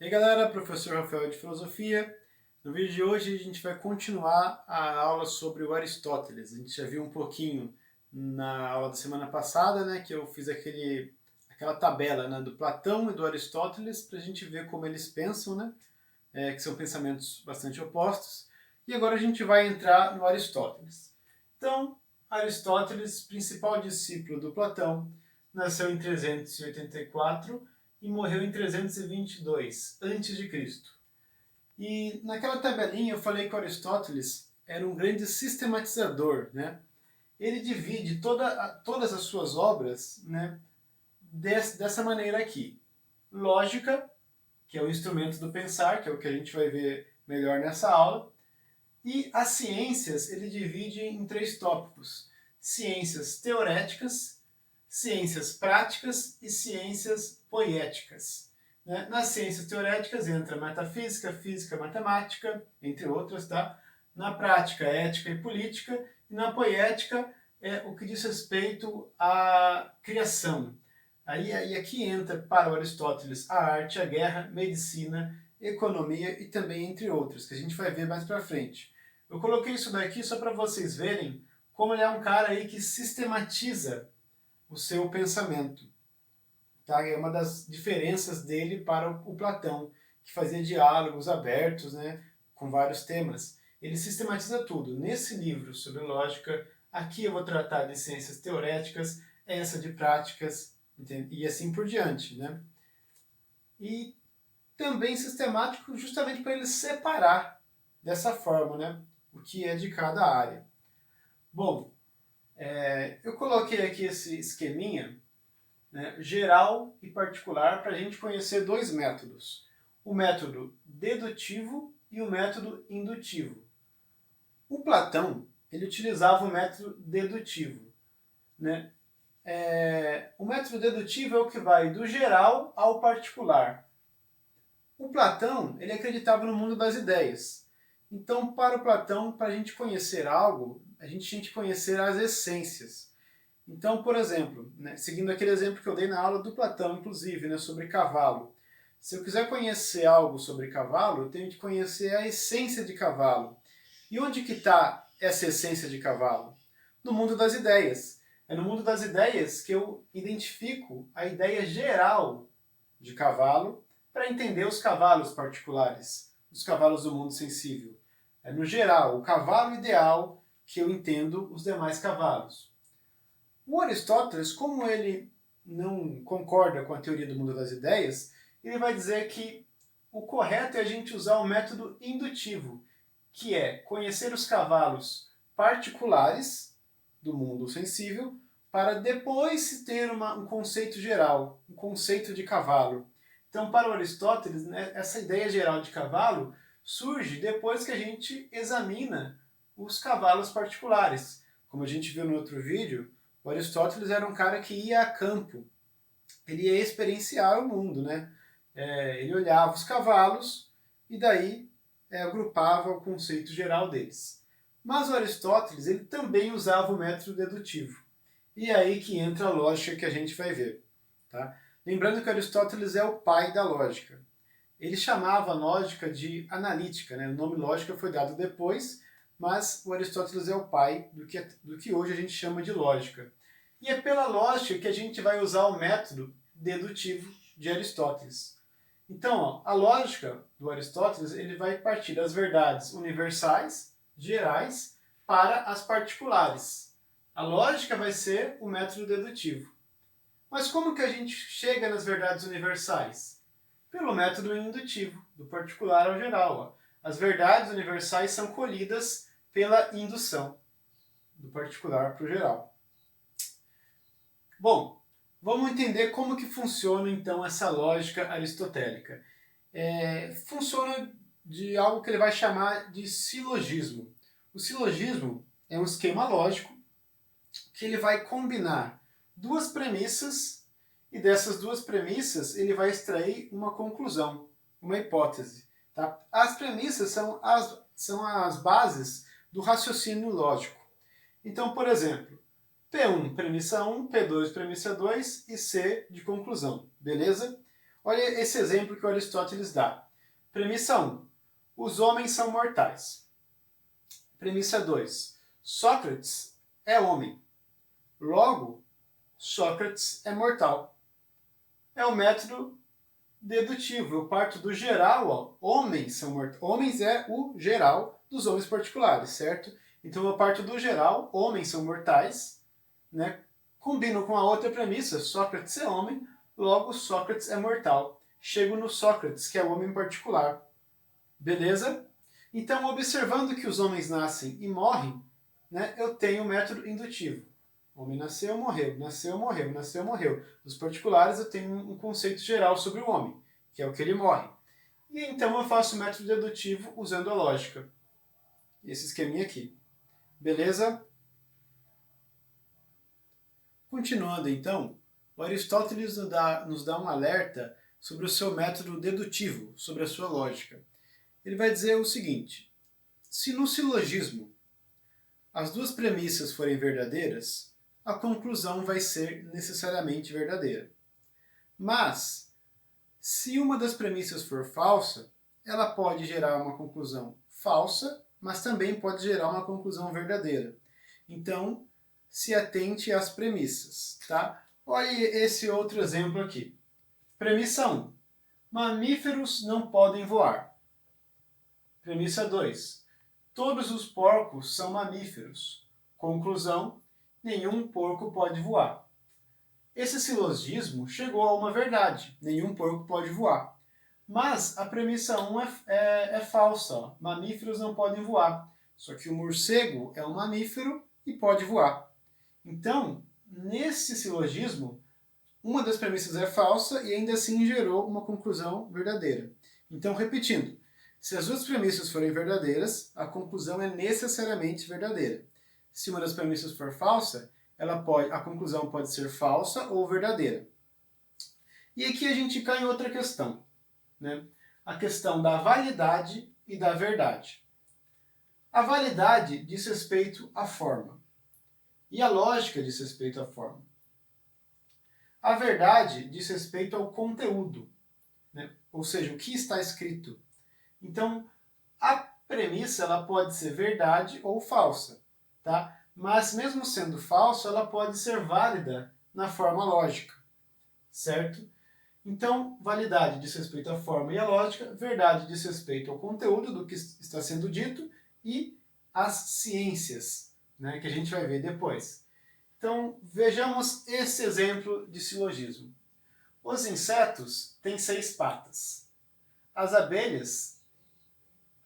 E aí galera, professor Rafael de Filosofia. No vídeo de hoje a gente vai continuar a aula sobre o Aristóteles. A gente já viu um pouquinho na aula da semana passada, né, que eu fiz aquela tabela, né, do Platão e do Aristóteles para a gente ver como eles pensam, né, que são pensamentos bastante opostos. E agora a gente vai entrar no Aristóteles. Então, Aristóteles, principal discípulo do Platão, nasceu em 384 e morreu em 322 a.C. E naquela tabelinha eu falei que Aristóteles era um grande sistematizador, né? Ele divide todas as suas obras, né, dessa maneira aqui. Lógica, que é o instrumento do pensar, que é o que a gente vai ver melhor nessa aula. E as ciências ele divide em três tópicos: ciências teoréticas, ciências práticas e ciências poéticas. Nas ciências teoréticas entra metafísica, física, matemática, entre outras, tá? Na prática, ética e política, e na poética é o que diz respeito à criação. Aí aqui entra para o Aristóteles a arte, a guerra, medicina, economia e também entre outros, que a gente vai ver mais para frente. Eu coloquei isso daqui só para vocês verem como ele é um cara aí que sistematiza o seu pensamento. Tá? É uma das diferenças dele para o Platão, que fazia diálogos abertos, né, com vários temas. Ele sistematiza tudo. Nesse livro sobre lógica, aqui eu vou tratar de ciências teoréticas, essa de práticas, e assim por diante. Né? E também sistemático justamente para ele separar dessa forma, né, o que é de cada área. Bom, eu coloquei aqui esse esqueminha, né, geral e particular, para a gente conhecer dois métodos: o método dedutivo e o método indutivo. O Platão ele utilizava o método dedutivo. Né? O método dedutivo é o que vai do geral ao particular. O Platão ele acreditava no mundo das ideias. Então, para o Platão, para a gente conhecer algo, a gente tinha que conhecer as essências. Então, por exemplo, né, seguindo aquele exemplo que eu dei na aula do Platão, inclusive, né, sobre cavalo. Se eu quiser conhecer algo sobre cavalo, eu tenho que conhecer a essência de cavalo. E onde que está essa essência de cavalo? No mundo das ideias. É no mundo das ideias que eu identifico a ideia geral de cavalo para entender os cavalos particulares, os cavalos do mundo sensível. É no geral, o cavalo ideal que eu entendo os demais cavalos. O Aristóteles, como ele não concorda com a teoria do mundo das ideias, ele vai dizer que o correto é a gente usar o método indutivo, que é conhecer os cavalos particulares do mundo sensível, para depois se ter um conceito geral, um conceito de cavalo. Então, para o Aristóteles, né, essa ideia geral de cavalo surge depois que a gente examina os cavalos particulares. Como a gente viu no outro vídeo, o Aristóteles era um cara que ia a campo, ele ia experienciar o mundo, né? Ele olhava os cavalos e daí agrupava o conceito geral deles. Mas o Aristóteles ele também usava o método dedutivo. E é aí que entra a lógica que a gente vai ver. Tá? Lembrando que Aristóteles é o pai da lógica. Ele chamava a lógica de analítica, né? O nome lógica foi dado depois, mas o Aristóteles é o pai do que hoje a gente chama de lógica. E é pela lógica que a gente vai usar o método dedutivo de Aristóteles. Então, ó, a lógica do Aristóteles ele vai partir das verdades universais, gerais, para as particulares. A lógica vai ser o método dedutivo. Mas como que a gente chega nas verdades universais? Pelo método indutivo, do particular ao geral. Ó. As verdades universais são colhidas pela indução, do particular para o geral. Bom, vamos entender como que funciona então essa lógica aristotélica. Funciona de algo que ele vai chamar de silogismo. O silogismo é um esquema lógico que ele vai combinar duas premissas e dessas duas premissas ele vai extrair uma conclusão, uma hipótese. Tá? As premissas são as bases do raciocínio lógico. Então, por exemplo, P1, premissa 1, P2, premissa 2 e C de conclusão. Beleza? O Olha esse exemplo que o Aristóteles dá. Premissa 1. Os homens são mortais. Premissa 2. Sócrates é homem. Logo, Sócrates é mortal. É o método dedutivo. Eu parto do geral, ó. Homens são mortais. Homens é o geral dos homens particulares, certo? Então eu parto do geral, homens são mortais, né? Combino com a outra premissa, Sócrates é homem, logo Sócrates é mortal. Chego no Sócrates, que é o homem particular. Beleza? Então, observando que os homens nascem e morrem, né, eu tenho o método indutivo. O homem nasceu, morreu, nasceu, morreu, nasceu, morreu. Nos particulares, eu tenho um conceito geral sobre o homem, que é o que ele morre. E então eu faço o método dedutivo usando a lógica. Esse esqueminha aqui. Beleza? Continuando então, o Aristóteles nos dá um alerta sobre o seu método dedutivo, sobre a sua lógica. Ele vai dizer o seguinte: se no silogismo as duas premissas forem verdadeiras, a conclusão vai ser necessariamente verdadeira. Mas, se uma das premissas for falsa, ela pode gerar uma conclusão falsa, mas também pode gerar uma conclusão verdadeira. Então, se atente às premissas, tá? Olha esse outro exemplo aqui. Premissa 1. Mamíferos não podem voar. Premissa 2. Todos os porcos são mamíferos. Conclusão: nenhum porco pode voar. Esse silogismo chegou a uma verdade. Nenhum porco pode voar. Mas a premissa 1 é falsa. Ó. Mamíferos não podem voar. Só que o morcego é um mamífero e pode voar. Então, nesse silogismo, uma das premissas é falsa e ainda assim gerou uma conclusão verdadeira. Então, repetindo, se as duas premissas forem verdadeiras, a conclusão é necessariamente verdadeira. Se uma das premissas for falsa, a conclusão pode ser falsa ou verdadeira. E aqui a gente cai em outra questão, né? A questão da validade e da verdade. A validade diz respeito à forma. E a lógica diz respeito à forma. A verdade diz respeito ao conteúdo, né? Ou seja, o que está escrito. Então, a premissa ela pode ser verdade ou falsa, tá? Mas mesmo sendo falsa, ela pode ser válida na forma lógica, certo? Então, validade diz respeito à forma e à lógica, verdade diz respeito ao conteúdo do que está sendo dito e às ciências, né, que a gente vai ver depois. Então, vejamos esse exemplo de silogismo. Os insetos têm 6 patas. As abelhas,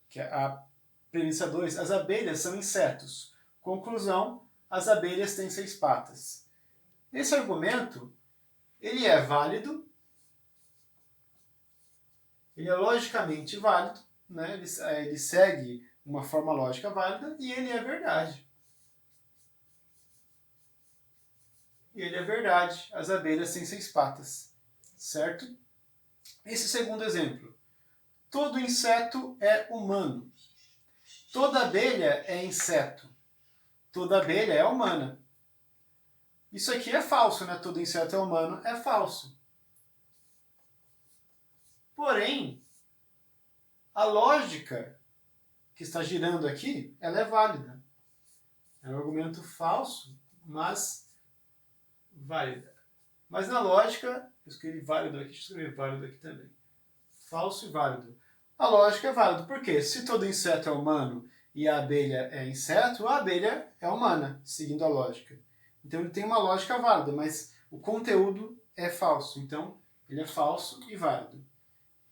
que é a premissa 2, as abelhas são insetos. Conclusão, as abelhas têm 6 patas. Esse argumento, ele é válido, ele é logicamente válido, né? Ele segue uma forma lógica válida e ele é verdade. E ele é verdade, as abelhas têm 6 patas, certo? Esse segundo exemplo. Todo inseto é humano. Toda abelha é inseto. Toda abelha é humana. Isso aqui é falso, né? Todo inseto é humano, é falso. Porém, a lógica que está girando aqui, ela é válida. É um argumento falso, mas válida. Mas na lógica, eu escrevi válido aqui, deixa eu escrever válido aqui também. Falso e válido. A lógica é válida. Por quê? Se todo inseto é humano e a abelha é inseto, a abelha é humana, seguindo a lógica. Então ele tem uma lógica válida, mas o conteúdo é falso. Então ele é falso e válido.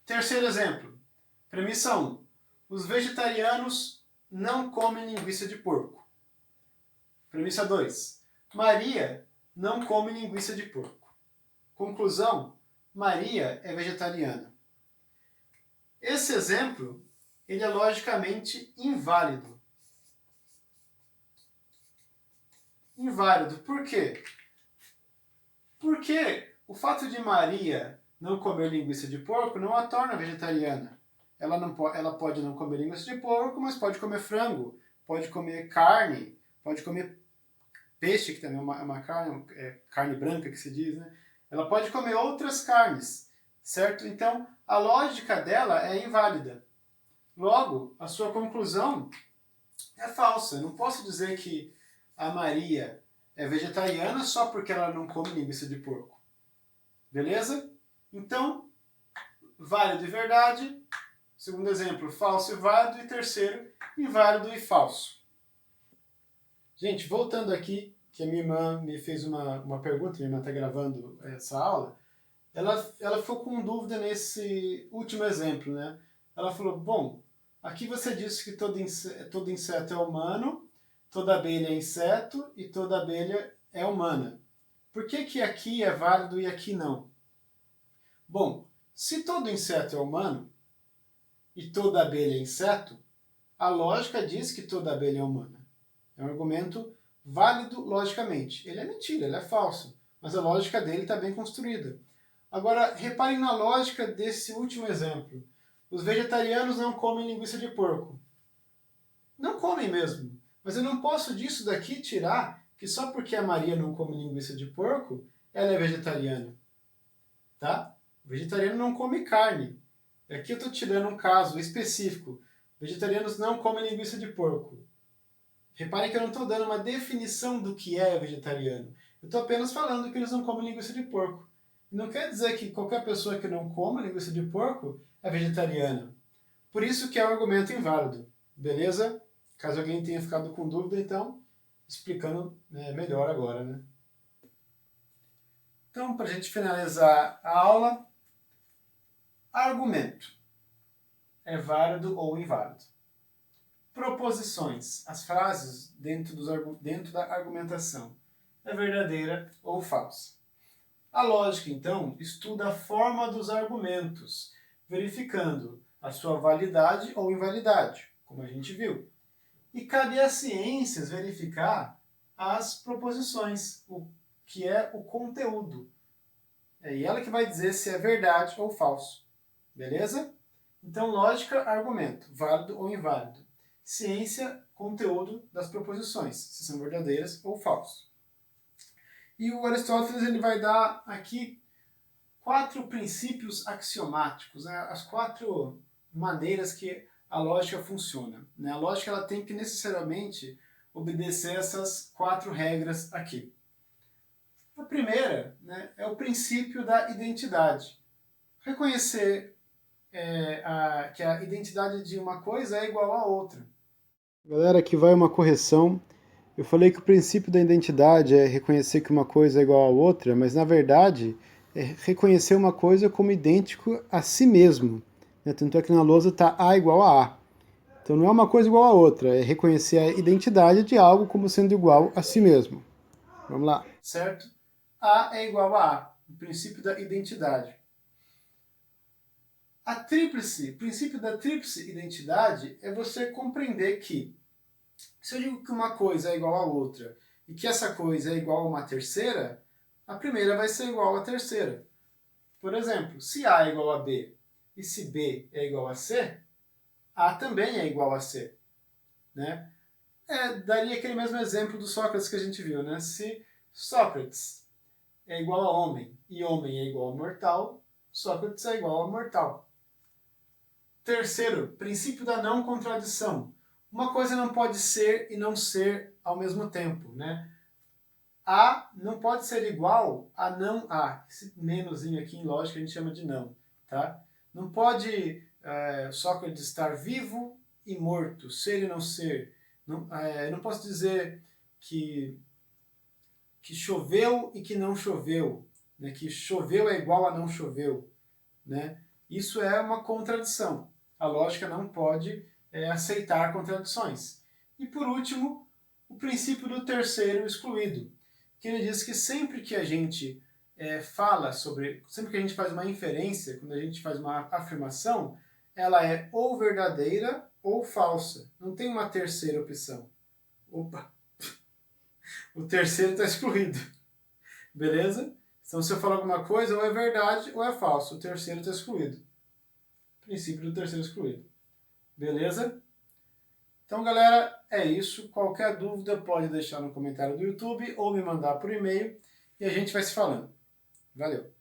Terceiro exemplo. Premissa 1. Os vegetarianos não comem linguiça de porco. Premissa 2. Maria não come linguiça de porco. Conclusão. Maria é vegetariana. Esse exemplo, ele é logicamente inválido. Inválido. Por quê? Porque o fato de Maria não comer linguiça de porco não a torna vegetariana. Ela pode não comer linguiça de porco, mas pode comer frango, pode comer carne, pode comer peixe, que também é uma carne, carne branca que se diz, né? Ela pode comer outras carnes. certo? Então, a lógica dela é inválida. Logo, a sua conclusão é falsa. Eu não posso dizer que a Maria é vegetariana só porque ela não come linguiça de porco. Beleza? Então, válido e verdade. Segundo exemplo, falso e válido. E terceiro, inválido e falso. Gente, voltando aqui, que a minha irmã me fez uma pergunta, minha irmã está gravando essa aula, ela ficou com dúvida nesse último exemplo, né? Ela falou, bom, aqui você disse que todo inseto é humano, toda abelha é inseto e toda abelha é humana. Por que que aqui é válido e aqui não? Bom, se todo inseto é humano e toda abelha é inseto, a lógica diz que toda abelha é humana. É um argumento válido logicamente. Ele é mentira, ele é falso, mas a lógica dele está bem construída. Agora, reparem na lógica desse último exemplo. Os vegetarianos não comem linguiça de porco. Não comem mesmo. Mas eu não posso disso daqui tirar que só porque a Maria não come linguiça de porco, ela é vegetariana. Tá? O vegetariano não come carne. Aqui eu estou tirando um caso específico. Vegetarianos não comem linguiça de porco. Reparem que eu não estou dando uma definição do que é vegetariano. Eu estou apenas falando que eles não comem linguiça de porco. Não quer dizer que qualquer pessoa que não coma linguiça de porco é vegetariana. Por isso que é um argumento inválido. Beleza? Caso alguém tenha ficado com dúvida, então, explicando melhor agora, né? Então, para a gente finalizar a aula, argumento. É válido ou inválido? Proposições. As frases dentro da argumentação. É verdadeira ou falsa? A lógica, então, estuda a forma dos argumentos, verificando a sua validade ou invalidade, como a gente viu. E cabe às ciências verificar as proposições, o que é o conteúdo. É ela que vai dizer se é verdade ou falso. Beleza? Então, lógica, argumento, válido ou inválido. Ciência, conteúdo das proposições, se são verdadeiras ou falsas. E o Aristóteles ele vai dar aqui 4 princípios axiomáticos, né? As 4 maneiras que a lógica funciona. Né? A lógica ela tem que necessariamente obedecer essas 4 regras aqui. A primeira, né, é o princípio da identidade. Reconhecer que a identidade de uma coisa é igual a outra. Galera, aqui vai uma correção. Eu falei que o princípio da identidade é reconhecer que uma coisa é igual a outra, mas na verdade é reconhecer uma coisa como idêntico a si mesmo. Né? Tanto é que na lousa está A igual a A. Então não é uma coisa igual a outra, é reconhecer a identidade de algo como sendo igual a si mesmo. Vamos lá. Certo? A é igual a A, o princípio da identidade. O princípio da tríplice identidade é você compreender que se eu digo que uma coisa é igual a outra e que essa coisa é igual a uma terceira, a primeira vai ser igual à terceira. Por exemplo, se A é igual a B e se B é igual a C, A também é igual a C. Né? Daria aquele mesmo exemplo do Sócrates que a gente viu. Né? Se Sócrates é igual a homem e homem é igual a mortal, Sócrates é igual a mortal. Terceiro, princípio da não contradição. Uma coisa não pode ser e não ser ao mesmo tempo, né? A não pode ser igual a não A. Esse menozinho aqui em lógica a gente chama de não, tá? Não pode Sócrates estar vivo e morto, ser e não ser. Não posso dizer que choveu e que não choveu, né? Que choveu é igual a não choveu, né? Isso é uma contradição. A lógica não pode aceitar contradições. E por último, o princípio do terceiro excluído, que ele diz que sempre que a gente sempre que a gente faz uma inferência, quando a gente faz uma afirmação, ela é ou verdadeira ou falsa. Não tem uma terceira opção. Opa! O terceiro está excluído. Beleza? Então se eu falar alguma coisa, ou é verdade ou é falso. O terceiro está excluído. Princípio do terceiro excluído. Beleza? Então, galera, é isso. Qualquer dúvida pode deixar no comentário do YouTube ou me mandar por e-mail e a gente vai se falando. Valeu!